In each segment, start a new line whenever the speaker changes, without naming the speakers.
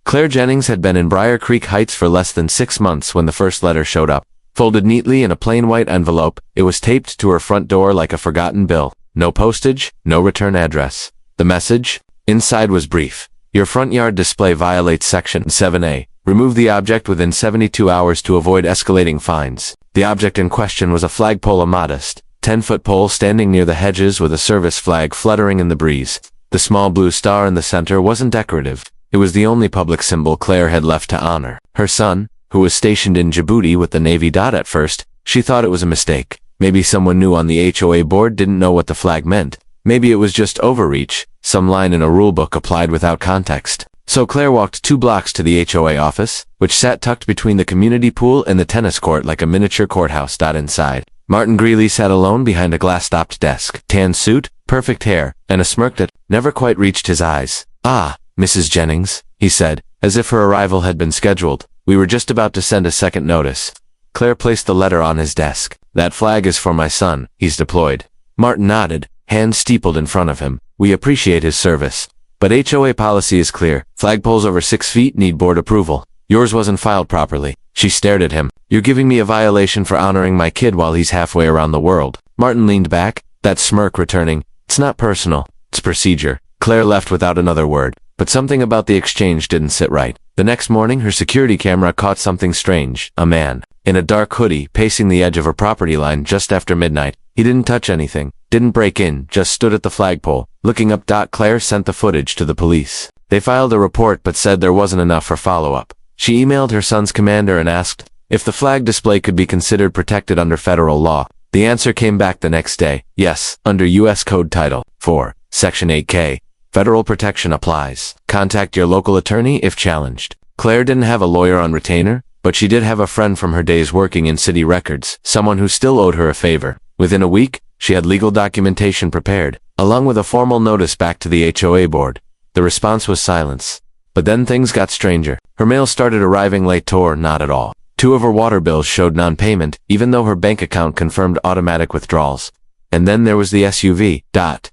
Claire Jennings had been in Briar Creek Heights for less than 6 months when the first letter showed up. Folded neatly in a plain white envelope, it was taped to her front door like a forgotten bill. No postage, no return address. The message? Inside was brief. Your front yard display violates Section 7A. Remove the object within 72 hours to avoid escalating fines. The object in question was a flagpole, a modest 10-foot pole standing near the hedges with a service flag fluttering in the breeze. The small blue star in the center wasn't decorative. It was the only public symbol Claire had left to honor her son, who was stationed in Djibouti with the Navy. At first, she thought it was a mistake. Maybe someone new on the HOA board didn't know what the flag meant. Maybe it was just overreach, some line in a rulebook applied without context. So Claire walked 2 blocks to the HOA office, which sat tucked between the community pool and the tennis court like a miniature courthouse. Inside, Martin Greeley sat alone behind a glass-topped desk. Tan suit, perfect hair, and a smirk that never quite reached his eyes. "Ah, Mrs. Jennings," he said, as if her arrival had been scheduled. "We were just about to send a second notice." Claire placed the letter on his desk. "That flag is for my son. He's deployed." Martin nodded, hands steepled in front of him. "We appreciate his service. But HOA policy is clear. Flagpoles over 6 feet need board approval. Yours wasn't filed properly." She stared at him. "You're giving me a violation for honoring my kid while he's halfway around the world." Martin leaned back, that smirk returning. "It's not personal. It's procedure." Claire left without another word. But something about the exchange didn't sit right. The next morning, her security camera caught something strange. A man, in a dark hoodie, pacing the edge of her property line just after midnight. He didn't touch anything, didn't break in, just stood at the flagpole, looking up. Claire sent the footage to the police. They filed a report but said there wasn't enough for follow-up. She emailed her son's commander and asked if the flag display could be considered protected under federal law. The answer came back the next day. Yes, under U.S. Code Title 4, Section 8K. Federal protection applies. Contact your local attorney if challenged. Claire didn't have a lawyer on retainer, but she did have a friend from her days working in city records, someone who still owed her a favor. Within a week, she had legal documentation prepared, along with a formal notice back to the HOA board. The response was silence. But then things got stranger. Her mail started arriving late or not at all. 2 of her water bills showed non-payment, even though her bank account confirmed automatic withdrawals. And then there was the SUV.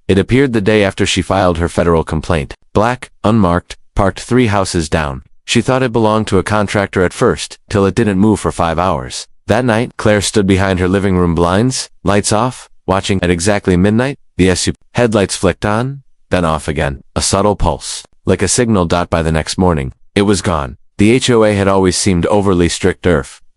It appeared the day after she filed her federal complaint. Black, unmarked, parked 3 houses down. She thought it belonged to a contractor at first, till it didn't move for 5 hours. That night, Claire stood behind her living room blinds, lights off, watching. At exactly midnight, the SUV headlights flicked on, then off again. A subtle pulse, like a signal. By the next morning, it was gone. The HOA had always seemed overly strict.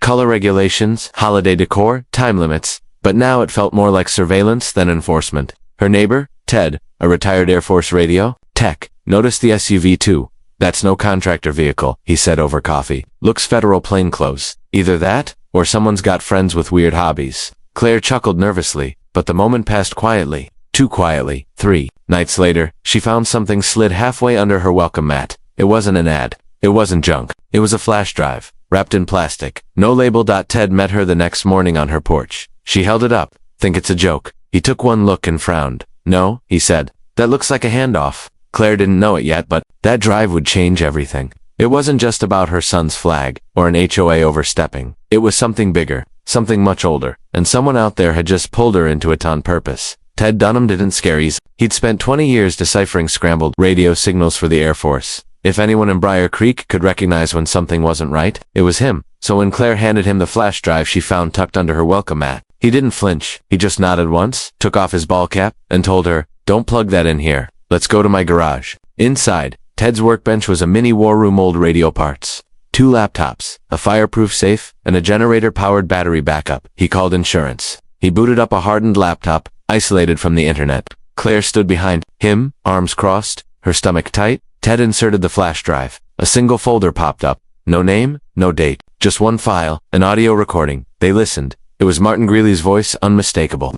Color regulations, holiday decor, time limits. But now it felt more like surveillance than enforcement. Her neighbor, Ted, a retired Air Force radio tech, noticed the SUV too. "That's no contractor vehicle," he said over coffee. "Looks federal plainclothes. Either that, or someone's got friends with weird hobbies." Claire chuckled nervously, but the moment passed quietly. Too quietly. 3 nights later, she found something slid halfway under her welcome mat. It wasn't an ad. It wasn't junk. It was a flash drive, wrapped in plastic. No label. Ted met her the next morning on her porch. She held it up. "Think it's a joke?" He took one look and frowned. "No," he said. "That looks like a handoff." Claire didn't know it yet, but that drive would change everything. It wasn't just about her son's flag, or an HOA overstepping. It was something bigger, something much older, and someone out there had just pulled her into it on purpose. Ted Dunham didn't scare easy. He'd spent 20 years deciphering scrambled radio signals for the Air Force. If anyone in Briar Creek could recognize when something wasn't right, it was him. So when Claire handed him the flash drive she found tucked under her welcome mat, he didn't flinch. He just nodded once, took off his ball cap, and told her, "Don't plug that in here. Let's go to my garage." Inside, Ted's workbench was a mini war room, old radio parts, 2 laptops, a fireproof safe, and a generator-powered battery backup. He called insurance. He booted up a hardened laptop, isolated from the internet. Claire stood behind him, arms crossed, her stomach tight. Ted inserted the flash drive. A single folder popped up. No name, no date, just one file, an audio recording. They listened. It was Martin Greeley's voice, unmistakable.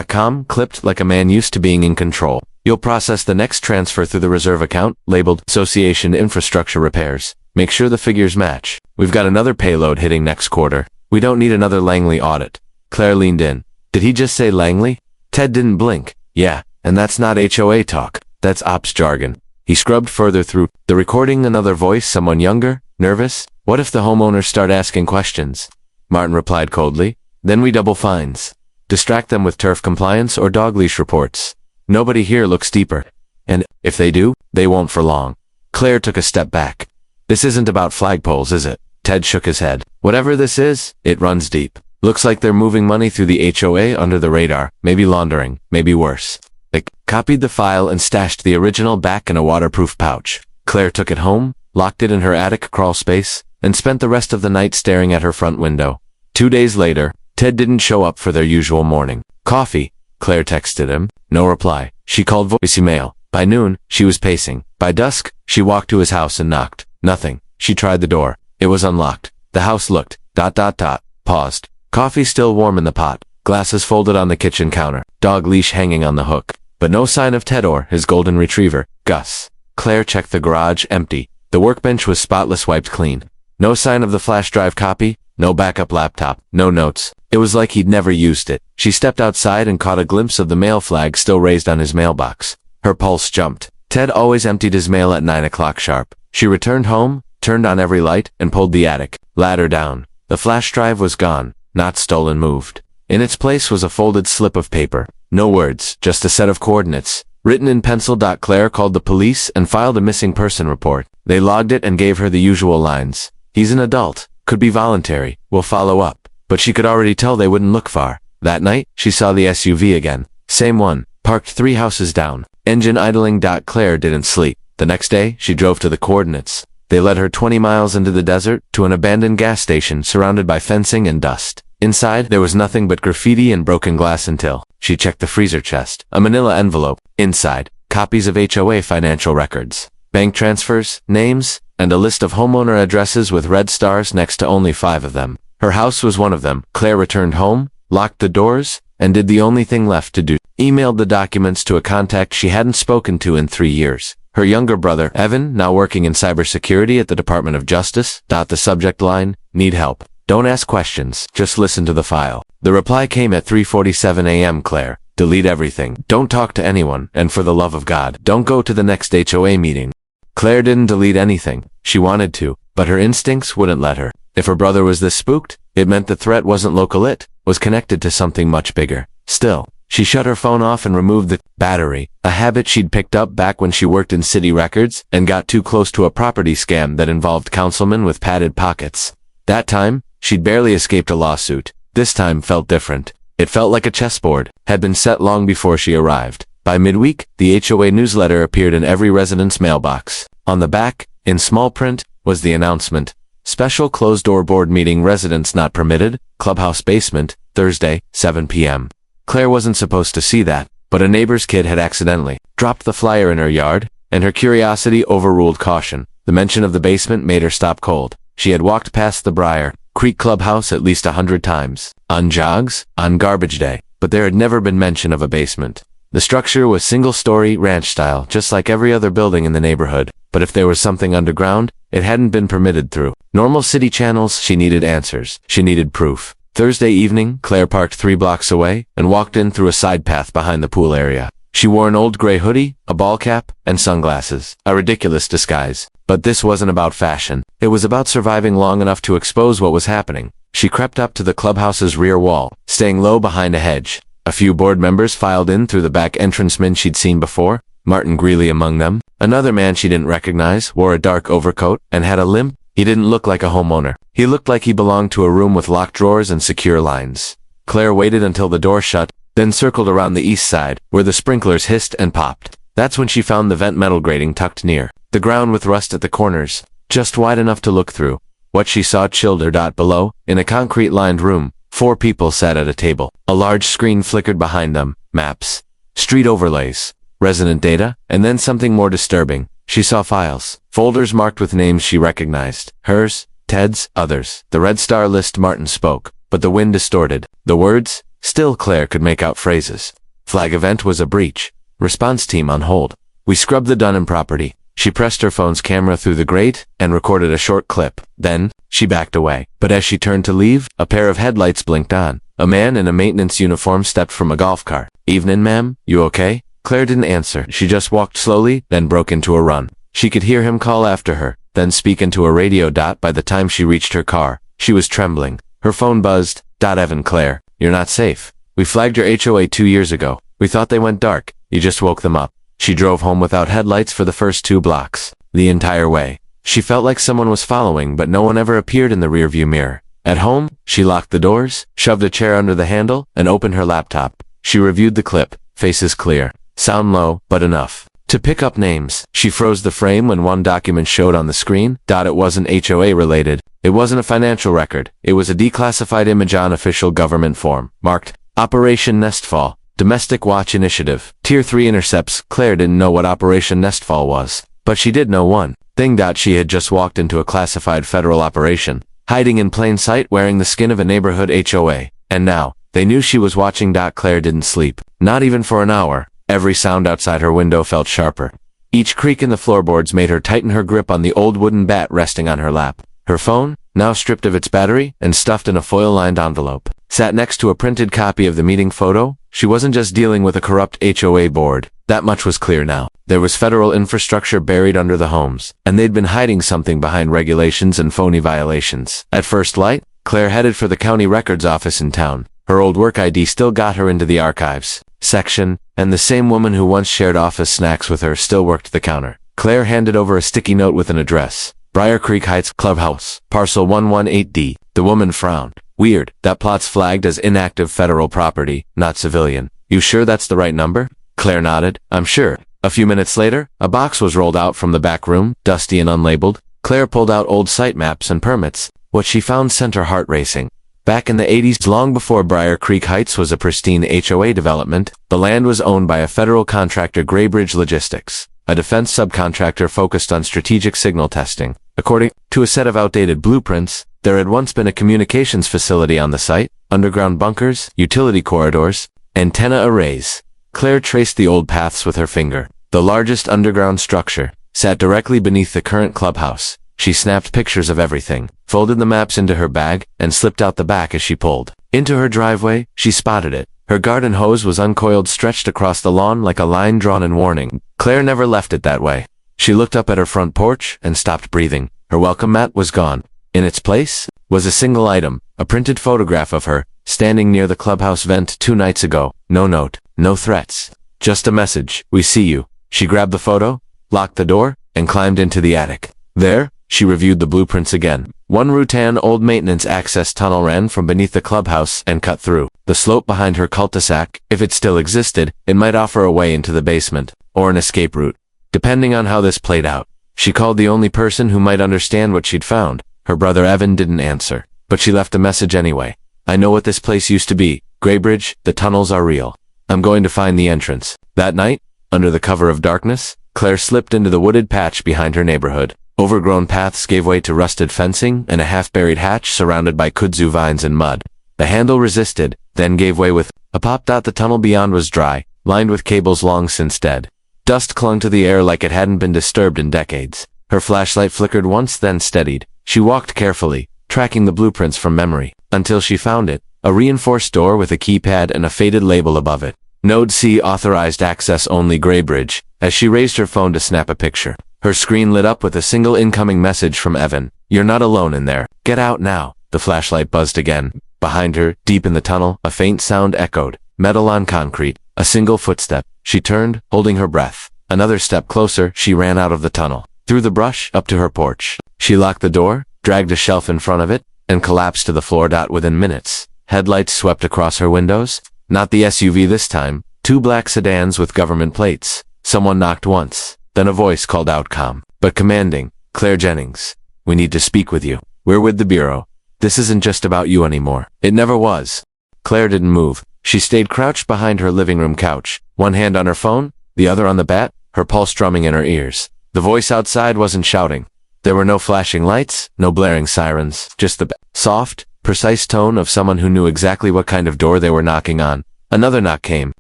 .com clipped like a man used to being in control. "You'll process the next transfer through the reserve account, labeled Association Infrastructure Repairs. Make sure the figures match. We've got another payload hitting next quarter. We don't need another Langley audit." Claire leaned in. "Did he just say Langley?" Ted didn't blink. "Yeah, and that's not HOA talk. That's ops jargon." He scrubbed further through the recording. Another voice, someone younger, nervous. "What if the homeowners start asking questions?" Martin replied coldly. "Then we double fines. Distract them with turf compliance or dog leash reports. Nobody here looks deeper. And if they do, they won't for long." Claire took a step back. This isn't about flagpoles, is it? Ted shook his head. Whatever this is, it runs deep. Looks like they're moving money through the HOA under the radar, maybe laundering, maybe worse. They copied the file and stashed the original back in a waterproof pouch. Claire took it home, locked it in her attic crawl space, and spent the rest of the night staring at her front window. 2 days later, Ted didn't show up for their usual morning coffee. Claire texted him. No reply. She called voicemail. By noon, she was pacing. By dusk, she walked to his house and knocked. Nothing. She tried the door. It was unlocked. The house looked. Paused. Coffee still warm in the pot. Glasses folded on the kitchen counter. Dog leash hanging on the hook. But no sign of Ted or his golden retriever, Gus. Claire checked the garage, empty. The workbench was spotless, wiped clean. No sign of the flash drive copy, no backup laptop, no notes. It was like he'd never used it. She stepped outside and caught a glimpse of the mail flag still raised on his mailbox. Her pulse jumped. Ted always emptied his mail at 9 o'clock sharp. She returned home, turned on every light, and pulled the attic ladder down. The flash drive was gone, not stolen, moved. In its place was a folded slip of paper. No words, just a set of coordinates. Written in pencil. Claire called the police and filed a missing person report. They logged it and gave her the usual lines. He's an adult. Could be voluntary. We'll follow up. But she could already tell they wouldn't look far. That night, she saw the SUV again. Same one. Parked 3 houses down. Engine idling. Claire didn't sleep. The next day, she drove to the coordinates. They led her 20 miles into the desert to an abandoned gas station surrounded by fencing and dust. Inside, there was nothing but graffiti and broken glass until she checked the freezer chest. A manila envelope. Inside, copies of HOA financial records, bank transfers, names, and a list of homeowner addresses with red stars next to only 5 of them. Her house was one of them. Claire returned home, locked the doors, and did the only thing left to do. Emailed the documents to a contact she hadn't spoken to in 3 years. Her younger brother, Evan, now working in cybersecurity at the Department of Justice. The subject line, need help. Don't ask questions, just listen to the file. The reply came at 3:47 a.m. Claire, delete everything. Don't talk to anyone, and for the love of God, don't go to the next HOA meeting. Claire didn't delete anything. She wanted to, but her instincts wouldn't let her. If her brother was this spooked, it meant the threat wasn't local, it was connected to something much bigger. Still, she shut her phone off and removed the battery, a habit she'd picked up back when she worked in city records and got too close to a property scam that involved councilmen with padded pockets. That time, she'd barely escaped a lawsuit. This time felt different. It felt like a chessboard had been set long before she arrived. By midweek, the HOA newsletter appeared in every resident's mailbox. On the back, in small print, was the announcement. Special closed-door board meeting, residents not permitted, clubhouse basement, Thursday, 7 p.m. Claire wasn't supposed to see that, but a neighbor's kid had accidentally dropped the flyer in her yard, and her curiosity overruled caution. The mention of the basement made her stop cold. She had walked past the Briar Creek Clubhouse at least 100 times, on jogs, on garbage day, but there had never been mention of a basement. The structure was single-story, ranch style, just like every other building in the neighborhood, but if there was something underground, it hadn't been permitted through normal city channels. She needed answers. She needed proof. Thursday evening, Claire parked 3 blocks away and walked in through a side path behind the pool area. She wore an old gray hoodie, a ball cap, and sunglasses. A ridiculous disguise. But this wasn't about fashion. It was about surviving long enough to expose what was happening. She crept up to the clubhouse's rear wall, staying low behind a hedge. A few board members filed in through the back entrancement she'd seen before, Martin Greeley among them. Another man she didn't recognize wore a dark overcoat and had a limp. He didn't look like a homeowner. He looked like he belonged to a room with locked drawers and secure lines. Claire waited until the door shut, then circled around the east side, where the sprinklers hissed and popped. That's when she found the vent metal grating tucked near the ground with rust at the corners, just wide enough to look through. What she saw chilled her. Below, in a concrete-lined room, 4 people sat at a table. A large screen flickered behind them. Maps, street overlays, resident data, and then something more disturbing. She saw files, folders marked with names she recognized. Hers, Ted's, others. The red star list. Martin spoke, but the wind distorted the words. Still, Claire could make out phrases. Flag event was a breach. Response team on hold. We scrubbed the Dunham property. She pressed her phone's camera through the grate and recorded a short clip. Then, she backed away. But as she turned to leave, a pair of headlights blinked on. A man in a maintenance uniform stepped from a golf cart. "Evening, ma'am. You okay?" Claire didn't answer. She just walked slowly, then broke into a run. She could hear him call after her, then speak into a radio. By the time she reached her car, she was trembling. Her phone buzzed. "Evan, Claire, you're not safe. We flagged your HOA 2 years ago. We thought they went dark. You just woke them up." She drove home without headlights for the first 2 blocks. The entire way, She felt like someone was following, but no one ever appeared in the rearview mirror. At home, she locked the doors, shoved a chair under the handle, and opened her laptop. She reviewed the clip, faces clear, sound low, but enough to pick up names. She froze the frame when one document showed on the screen. It wasn't HOA related. It wasn't a financial record. It was a declassified image on official government form, marked Operation Nestfall, Domestic Watch Initiative, Tier 3 intercepts. Claire didn't know what Operation Nestfall was, but she did know one thing. She had just walked into a classified federal operation, hiding in plain sight wearing the skin of a neighborhood HOA. And now, they knew she was watching. Claire didn't sleep, not even for an hour. Every sound outside her window felt sharper. Each creak in the floorboards made her tighten her grip on the old wooden bat resting on her lap. Her phone, now stripped of its battery and stuffed in a foil-lined envelope, sat next to a printed copy of the meeting photo. She wasn't just dealing with a corrupt HOA board. That much was clear now. There was federal infrastructure buried under the homes, and they'd been hiding something behind regulations and phony violations. At first light, Claire headed for the county records office in town. Her old work ID still got her into the archives section, and the same woman who once shared office snacks with her still worked the counter. Claire handed over a sticky note with an address. Briar Creek Heights Clubhouse, parcel 118D. The woman frowned. Weird, that plot's flagged as inactive federal property, not civilian. You sure that's the right number? Claire nodded. I'm sure. A few minutes later, a box was rolled out from the back room, dusty and unlabeled. Claire pulled out old site maps and permits. What she found sent her heart racing. Back in the 80s, long before Briar Creek Heights was a pristine HOA development, the land was owned by a federal contractor, Graybridge Logistics, a defense subcontractor focused on strategic signal testing. According to a set of outdated blueprints, there had once been a communications facility on the site, underground bunkers, utility corridors, antenna arrays. Claire traced the old paths with her finger. The largest underground structure sat directly beneath the current clubhouse. She snapped pictures of everything, folded the maps into her bag, and slipped out the back as she pulled into her driveway. She spotted it. Her garden hose was uncoiled, stretched across the lawn like a line drawn in warning. Claire never left it that way. She looked up at her front porch and stopped breathing. Her welcome mat was gone. In its place was a single item, a printed photograph of her, standing near the clubhouse vent 2 nights ago. No note, no threats, just a message. We see you. She grabbed the photo, locked the door, and climbed into the attic. There, she reviewed the blueprints again. One rattan old maintenance access tunnel ran from beneath the clubhouse and cut through the slope behind her cul-de-sac. If it still existed, it might offer a way into the basement, or an escape route, depending on how this played out. She called the only person who might understand what she'd found. Her brother Evan didn't answer, but she left a message anyway. I know what this place used to be. Graybridge, the tunnels are real. I'm going to find the entrance. That night, under the cover of darkness, Claire slipped into the wooded patch behind her neighborhood. Overgrown paths gave way to rusted fencing and a half-buried hatch surrounded by kudzu vines and mud. The handle resisted, then gave way with a pop. The tunnel beyond was dry, lined with cables long since dead. Dust clung to the air like it hadn't been disturbed in decades. Her flashlight flickered once, then steadied. She walked carefully, tracking the blueprints from memory, until she found it, a reinforced door with a keypad and a faded label above it. Node C, authorized access only, Graybridge. As she raised her phone to snap a picture, her screen lit up with a single incoming message from Evan. You're not alone in there. Get out now. The flashlight buzzed again. Behind her, deep in the tunnel, a faint sound echoed. Metal on concrete. A single footstep. She turned, holding her breath. Another step closer, she ran out of the tunnel, through the brush, up to her porch. She locked the door, dragged a shelf in front of it, and collapsed to the floor. Within minutes, headlights swept across her windows. Not the SUV this time. 2 black sedans with government plates. Someone knocked once. Then a voice called out, calm but commanding. Claire Jennings. We need to speak with you. We're with the Bureau. This isn't just about you anymore. It never was. Claire didn't move. She stayed crouched behind her living room couch, one hand on her phone, the other on the bat, her pulse drumming in her ears. The voice outside wasn't shouting. There were no flashing lights, no blaring sirens, just the soft, precise tone of someone who knew exactly what kind of door they were knocking on. Another knock came.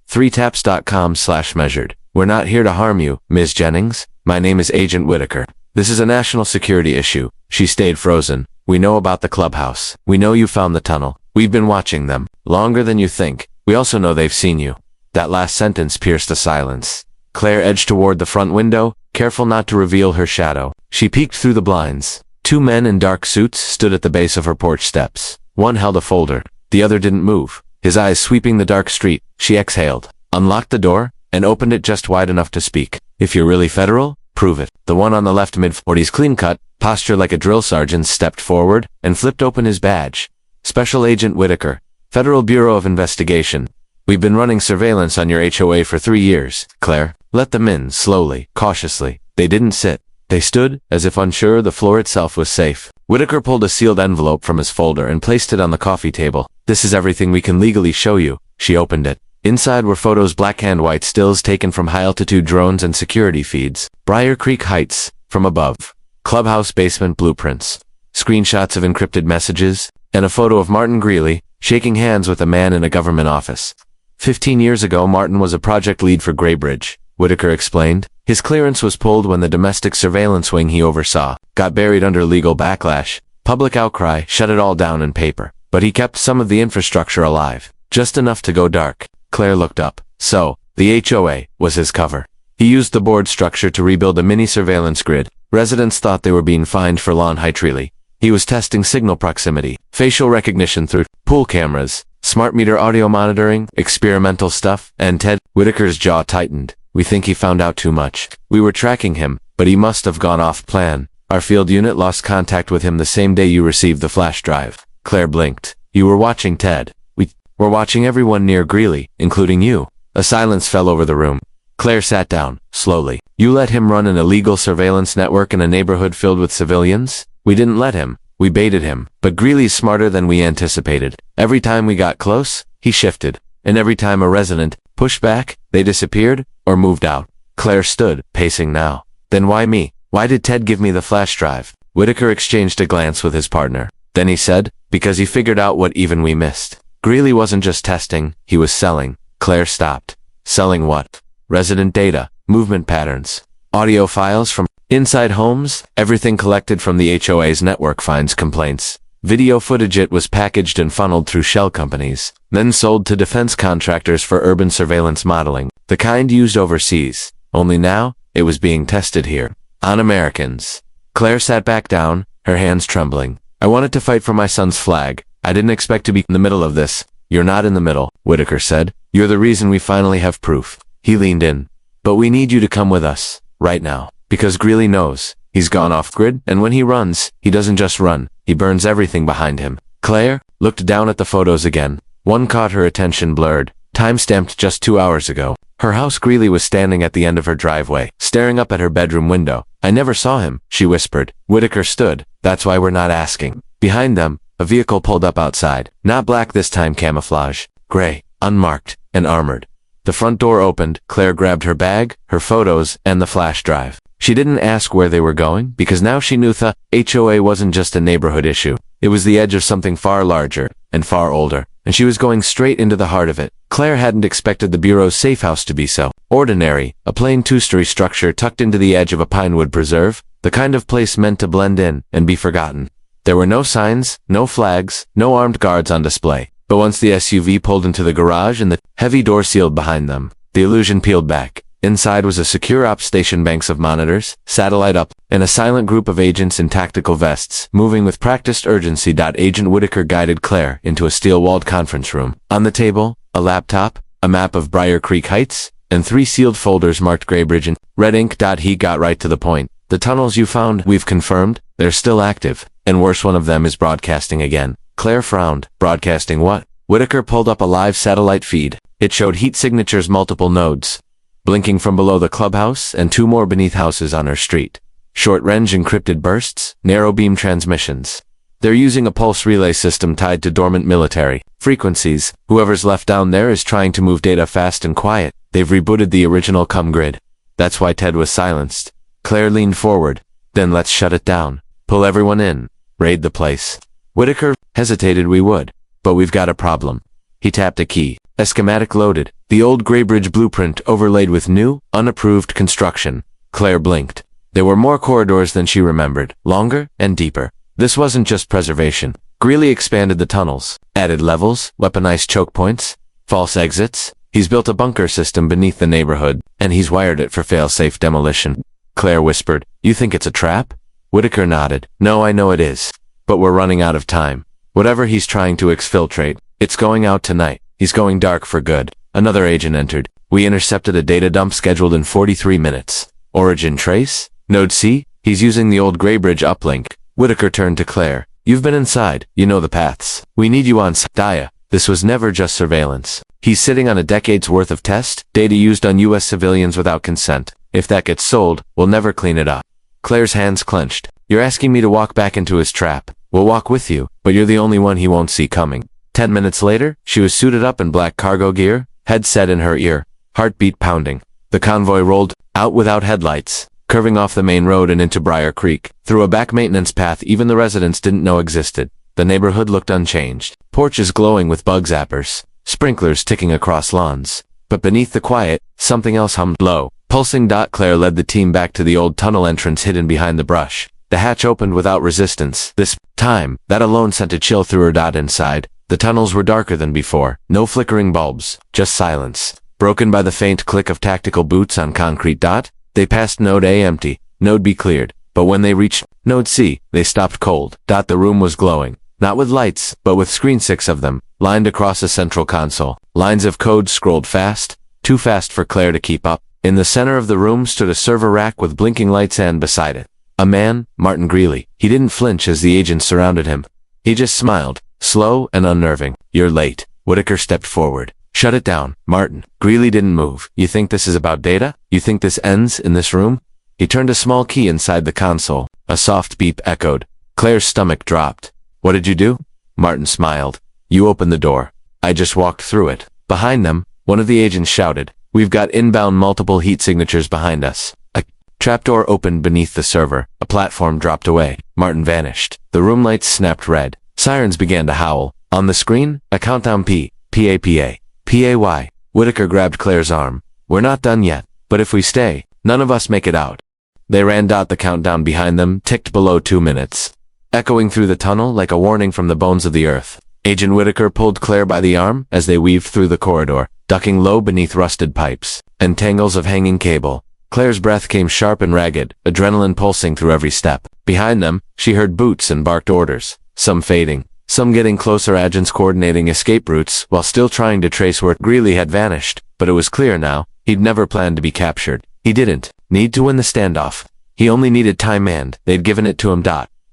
3taps.com/measured. We're not here to harm you, Ms. Jennings. My name is Agent Whitaker. This is a national security issue. She stayed frozen. We know about the clubhouse. We know you found the tunnel. We've been watching them. Longer than you think. We also know they've seen you. That last sentence pierced the silence. Claire edged toward the front window, careful not to reveal her shadow. She peeked through the blinds. 2 men in dark suits stood at the base of her porch steps. One held a folder. The other didn't move, his eyes sweeping the dark street. She exhaled, unlocked the door, and opened it just wide enough to speak. If you're really federal, prove it. The one on the left, mid-40s, clean-cut, posture like a drill sergeant, stepped forward and flipped open his badge. Special Agent Whitaker, Federal Bureau of Investigation. We've been running surveillance on your HOA for 3 years, Claire. Let them in, slowly, cautiously. They didn't sit. They stood, as if unsure the floor itself was safe. Whitaker pulled a sealed envelope from his folder and placed it on the coffee table. This is everything we can legally show you. She opened it. Inside were photos, black and white stills taken from high-altitude drones and security feeds. Briar Creek Heights, from above. Clubhouse basement blueprints. Screenshots of encrypted messages, and a photo of Martin Greeley shaking hands with a man in a government office. 15 years ago, Martin was a project lead for Graybridge, Whitaker explained. His clearance was pulled when the domestic surveillance wing he oversaw got buried under legal backlash. Public outcry shut it all down in paper. But he kept some of the infrastructure alive, just enough to go dark. Claire looked up. So, the HOA was his cover. He used the board structure to rebuild a mini surveillance grid. Residents thought they were being fined for lawn hydrily. He was testing signal proximity, facial recognition through pool cameras, smart meter audio monitoring, experimental stuff, and Ted Whitaker's jaw tightened. We think he found out too much. We were tracking him, but he must have gone off plan. Our field unit lost contact with him the same day you received the flash drive. Claire blinked. You were watching Ted. We were watching everyone near Greeley, including you. A silence fell over the room. Claire sat down, slowly. You let him run an illegal surveillance network in a neighborhood filled with civilians? We didn't let him. We baited him. But Greeley's smarter than we anticipated. Every time we got close, he shifted. And every time a resident pushed back, they disappeared or moved out. Claire stood, pacing now. Then why me? Why did Ted give me the flash drive? Whitaker exchanged a glance with his partner. Then he said, because he figured out what even we missed. Greeley wasn't just testing, he was selling. Claire stopped. Selling what? Resident data, movement patterns, audio files from inside homes, everything collected from the HOA's network finds complaints. Video footage. It was packaged and funneled through shell companies, then sold to defense contractors for urban surveillance modeling, the kind used overseas. Only now, it was being tested here, on Americans. Claire sat back down, her hands trembling. I wanted to fight for my son's flag. I didn't expect to be in the middle of this. You're not in the middle, Whitaker said. You're the reason we finally have proof. He leaned in. But we need you to come with us, right now. Because Greeley knows. He's gone off-grid, and when he runs, he doesn't just run. He burns everything behind him. Claire looked down at the photos again. One caught her attention, blurred, time-stamped just 2 hours ago. Her house. Greeley was standing at the end of her driveway, staring up at her bedroom window. I never saw him, she whispered. Whitaker stood. That's why we're not asking. Behind them, a vehicle pulled up outside. Not black this time, camouflage. Gray, unmarked, and armored. The front door opened. Claire grabbed her bag, her photos, and the flash drive. She didn't ask where they were going, because now she knew the HOA wasn't just a neighborhood issue. It was the edge of something far larger, and far older, and she was going straight into the heart of it. Claire hadn't expected the Bureau's safe house to be so ordinary, a plain two-story structure tucked into the edge of a pinewood preserve, the kind of place meant to blend in and be forgotten. There were no signs, no flags, no armed guards on display. But once the SUV pulled into the garage and the heavy door sealed behind them, the illusion peeled back. Inside was a secure ops station, banks of monitors, satellite up, and a silent group of agents in tactical vests, moving with practiced urgency. Agent Whitaker guided Claire into a steel-walled conference room. On the table, a laptop, a map of Briar Creek Heights, and 3 sealed folders marked Graybridge in red ink. He got right to the point. The tunnels you found, we've confirmed, they're still active, and worse, one of them is broadcasting again. Claire frowned. Broadcasting what? Whitaker pulled up a live satellite feed. It showed heat signatures, multiple nodes, blinking from below the clubhouse and 2 more beneath houses on her street. Short-range encrypted bursts, narrow beam transmissions. They're using a pulse relay system tied to dormant military frequencies. Whoever's left down there is trying to move data fast and quiet. They've rebooted the original grid. That's why Ted was silenced. Claire leaned forward. Then let's shut it down. Pull everyone in. Raid the place. Whitaker hesitated. We would. But we've got a problem. He tapped a key. A schematic loaded. The old Graybridge blueprint overlaid with new, unapproved construction. Claire blinked. There were more corridors than she remembered. Longer and deeper. This wasn't just preservation. Greeley expanded the tunnels. Added levels, weaponized choke points, false exits. He's built a bunker system beneath the neighborhood, and he's wired it for fail-safe demolition. Claire whispered, You think it's a trap? Whitaker nodded. No, I know it is. But we're running out of time. Whatever he's trying to exfiltrate, it's going out tonight. He's going dark for good. Another agent entered. We intercepted a data dump scheduled in 43 minutes. Origin trace? Node C? He's using the old Greybridge uplink. Whitaker turned to Claire. You've been inside. You know the paths. We need you on Dia. This was never just surveillance. He's sitting on a decade's worth of test data used on U.S. civilians without consent. If that gets sold, we'll never clean it up. Claire's hands clenched. You're asking me to walk back into his trap. We'll walk with you, but you're the only one he won't see coming. 10 minutes later, she was suited up in black cargo gear, headset in her ear, heartbeat pounding. The convoy rolled out without headlights, curving off the main road and into Briar Creek, through a back maintenance path even the residents didn't know existed. The neighborhood looked unchanged. Porches glowing with bug zappers, sprinklers ticking across lawns. But beneath the quiet, something else hummed low. Pulsing. Claire led the team back to the old tunnel entrance hidden behind the brush. The hatch opened without resistance. This time, that alone sent a chill through her. Inside, the tunnels were darker than before. No flickering bulbs, just silence. Broken by the faint click of tactical boots on concrete. They passed Node A empty, Node B cleared. But when they reached Node C, they stopped cold. The room was glowing. Not with lights, but with screens, 6 of them, lined across a central console. Lines of code scrolled fast, too fast for Claire to keep up. In the center of the room stood a server rack with blinking lights and beside it, a man, Martin Greeley. He didn't flinch as the agents surrounded him. He just smiled, slow and unnerving. You're late. Whitaker stepped forward. Shut it down, Martin. Greeley didn't move. You think this is about data? You think this ends in this room? He turned a small key inside the console. A soft beep echoed. Claire's stomach dropped. What did you do? Martin smiled. You opened the door. I just walked through it. Behind them, one of the agents shouted. We've got inbound multiple heat signatures behind us. A trapdoor opened beneath the server. A platform dropped away. Martin vanished. The room lights snapped red. Sirens began to howl. On the screen, a countdown P-A-P-A, P-A-Y. Whitaker grabbed Claire's arm. We're not done yet, but if we stay, none of us make it out. They ran. The countdown behind them ticked below 2 minutes, echoing through the tunnel like a warning from the bones of the earth. Agent Whitaker pulled Claire by the arm as they weaved through the corridor, ducking low beneath rusted pipes and tangles of hanging cable. Claire's breath came sharp and ragged, adrenaline pulsing through every step. Behind them, she heard boots and barked orders, some fading, some getting closer. Agents coordinating escape routes while still trying to trace where Greeley had vanished. But it was clear now, he'd never planned to be captured. He didn't need to win the standoff. He only needed time, and they'd given it to him.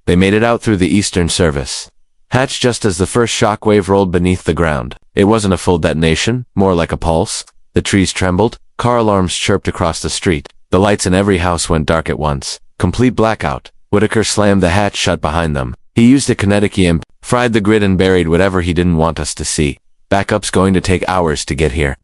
They made it out through the eastern service hatch just as the first shockwave rolled beneath the ground. It wasn't a full detonation, more like a pulse. The trees trembled, car alarms chirped across the street. The lights in every house went dark at once. Complete blackout. Whitaker slammed the hatch shut behind them. He used a kinetic imp, fried the grid and buried whatever he didn't want us to see. Backup's going to take hours to get here.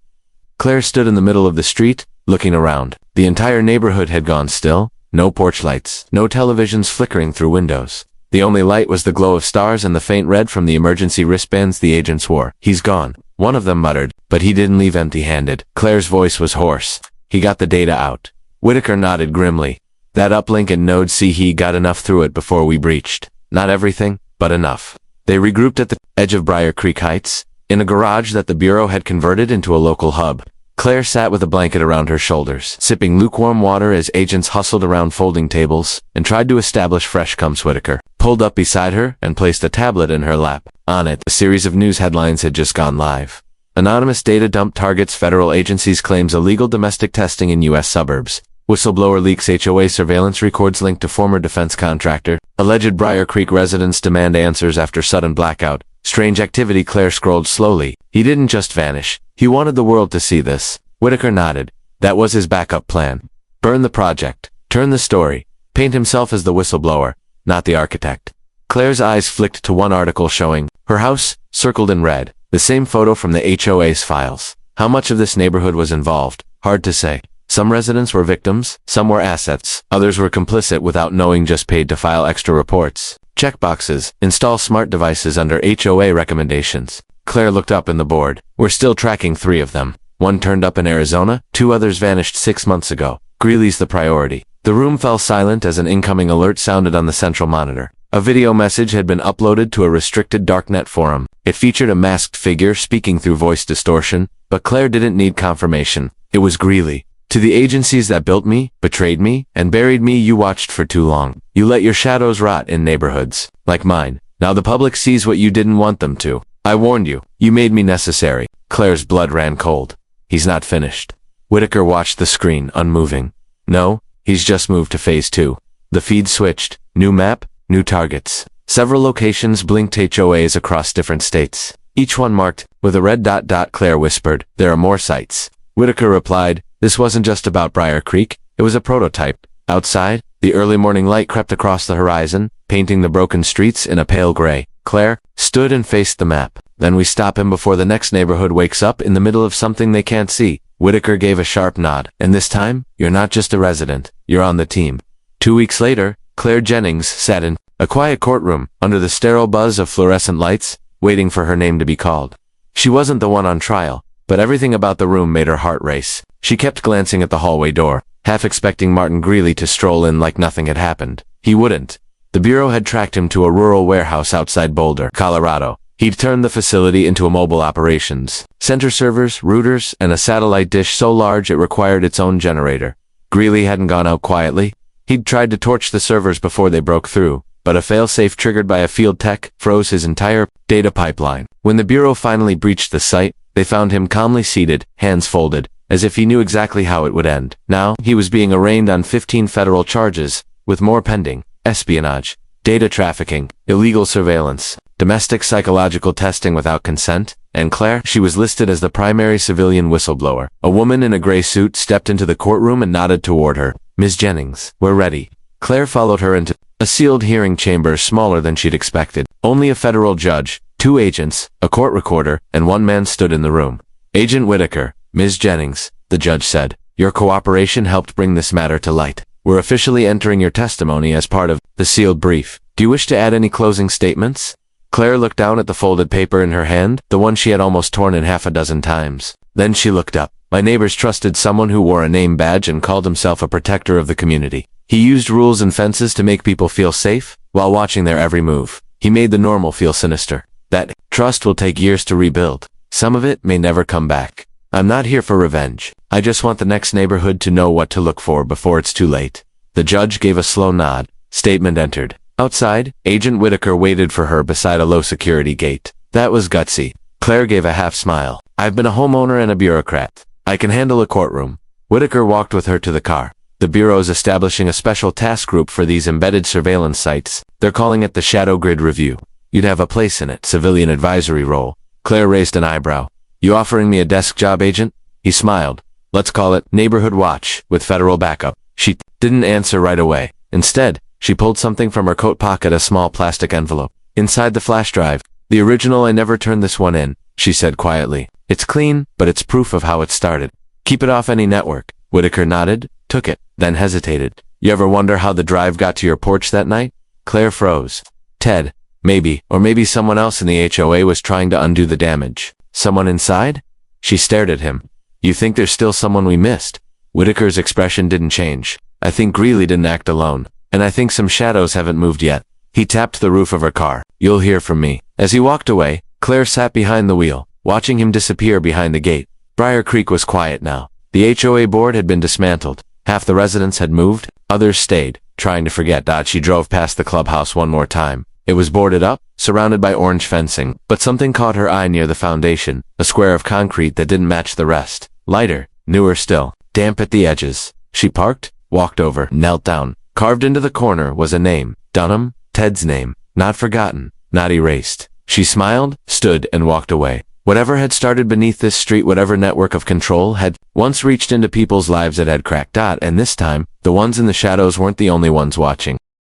Claire stood in the middle of the street, looking around. The entire neighborhood had gone still. No porch lights, no televisions flickering through windows. The only light was the glow of stars and the faint red from the emergency wristbands the agents wore. He's gone, one of them muttered, but he didn't leave empty-handed. Claire's voice was hoarse. He got the data out. Whitaker nodded grimly. That uplink in Node C, he got enough through it before we breached. Not everything, but enough. They regrouped at the edge of Briar Creek Heights, in a garage that the Bureau had converted into a local hub. Claire sat with a blanket around her shoulders, sipping lukewarm water as agents hustled around folding tables and tried to establish fresh comms. Whitaker pulled up beside her and placed a tablet in her lap. On it, a series of news headlines had just gone live. Anonymous data dump targets federal agencies, claims illegal domestic testing in U.S. suburbs. Whistleblower leaks HOA surveillance records linked to former defense contractor. Alleged Briar Creek residents demand answers after sudden blackout. Strange activity. Claire scrolled slowly. He didn't just vanish. He wanted the world to see this. Whitaker nodded. That was his backup plan. Burn the project. Turn the story. Paint himself as the whistleblower, not the architect. Claire's eyes flicked to one article showing her house, circled in red. The same photo from the HOA's files. How much of this neighborhood was involved? Hard to say. Some residents were victims, some were assets, others were complicit without knowing, just paid to file extra reports. Checkboxes. Install smart devices under HOA recommendations. Claire looked up in the board. We're still tracking 3 of them. 1 turned up in Arizona, 2 others vanished 6 months ago. Greeley's the priority. The room fell silent as an incoming alert sounded on the central monitor. A video message had been uploaded to a restricted darknet forum. It featured a masked figure speaking through voice distortion, but Claire didn't need confirmation. It was Greeley. To the agencies that built me, betrayed me, and buried me, you watched for too long. You let your shadows rot in neighborhoods like mine. Now the public sees what you didn't want them to. I warned you. You made me necessary. Claire's blood ran cold. He's not finished. Whitaker watched the screen, unmoving. No, he's just moved to phase 2. The feed switched. New map, new targets. Several locations blinked HOAs across different states. Each one marked with a red dot. Claire whispered, "There are more sites." Whitaker replied, "This wasn't just about Briar Creek. It was a prototype." Outside, the early morning light crept across the horizon, painting the broken streets in a pale gray. Claire stood and faced the map. "Then we stop him before the next neighborhood wakes up in the middle of something they can't see." Whitaker gave a sharp nod. "And this time, you're not just a resident. You're on the team." 2 weeks later, Claire Jennings sat in a quiet courtroom under the sterile buzz of fluorescent lights, waiting for her name to be called. She wasn't the one on trial, but everything about the room made her heart race. She kept glancing at the hallway door, half expecting Martin Greeley to stroll in like nothing had happened. He wouldn't. The Bureau had tracked him to a rural warehouse outside Boulder, Colorado. He'd turned the facility into a mobile operations center, servers, routers, and a satellite dish so large it required its own generator. Greeley hadn't gone out quietly. He'd tried to torch the servers before they broke through, but a failsafe triggered by a field tech froze his entire data pipeline. When the Bureau finally breached the site, they found him calmly seated, hands folded, as if he knew exactly how it would end. Now, he was being arraigned on 15 federal charges, with more pending: espionage, data trafficking, illegal surveillance, domestic psychological testing without consent, and Claire, she was listed as the primary civilian whistleblower. A woman in a gray suit stepped into the courtroom and nodded toward her. "Ms. Jennings, we're ready." Claire followed her into a sealed hearing chamber smaller than she'd expected. Only a federal judge, 2 agents, a court recorder, and 1 man stood in the room. "Agent Whitaker, Ms. Jennings," the judge said, "your cooperation helped bring this matter to light. We're officially entering your testimony as part of the sealed brief. Do you wish to add any closing statements?" Claire looked down at the folded paper in her hand, the one she had almost torn in half a dozen times. Then she looked up. "My neighbors trusted someone who wore a name badge and called himself a protector of the community. He used rules and fences to make people feel safe, while watching their every move. He made the normal feel sinister. That trust will take years to rebuild. Some of it may never come back. I'm not here for revenge. I just want the next neighborhood to know what to look for before it's too late." The judge gave a slow nod. Statement entered. Outside, Agent Whitaker waited for her beside a low-security gate. "That was gutsy." Claire gave a half-smile. "I've been a homeowner and a bureaucrat. I can handle a courtroom." Whitaker walked with her to the car. "The Bureau's establishing a special task group for these embedded surveillance sites. They're calling it the Shadow Grid Review. You'd have a place in it, civilian advisory role." Claire raised an eyebrow. "You offering me a desk job, Agent?" He smiled. "Let's call it Neighborhood Watch, with federal backup." She didn't answer right away. Instead, she pulled something from her coat pocket, a small plastic envelope. Inside the flash drive, "The original, I never turned this one in," she said quietly. "It's clean, but it's proof of how it started. Keep it off any network." Whitaker nodded, took it, then hesitated. "You ever wonder how the drive got to your porch that night?" Claire froze. "Ted, maybe, or maybe someone else in the HOA was trying to undo the damage." "Someone inside?" She stared at him. "You think there's still someone we missed?" Whitaker's expression didn't change. "I think Greeley didn't act alone, and I think some shadows haven't moved yet." He tapped the roof of her car. "You'll hear from me." As he walked away, Claire sat behind the wheel, watching him disappear behind the gate. Briar Creek was quiet now. The HOA board had been dismantled. Half the residents had moved, others stayed, trying to forget. She drove past the clubhouse one more time. It was boarded up, surrounded by orange fencing, but something caught her eye near the foundation, a square of concrete that didn't match the rest. Lighter, newer still, damp at the edges. She parked, walked over, knelt down. Carved into the corner was a name. Dunham, Ted's name. Not forgotten, not erased. She smiled, stood, and walked away. Whatever had started beneath this street, whatever network of control had once reached into people's lives, it had cracked. And this time, the ones in the shadows weren't the only ones watching.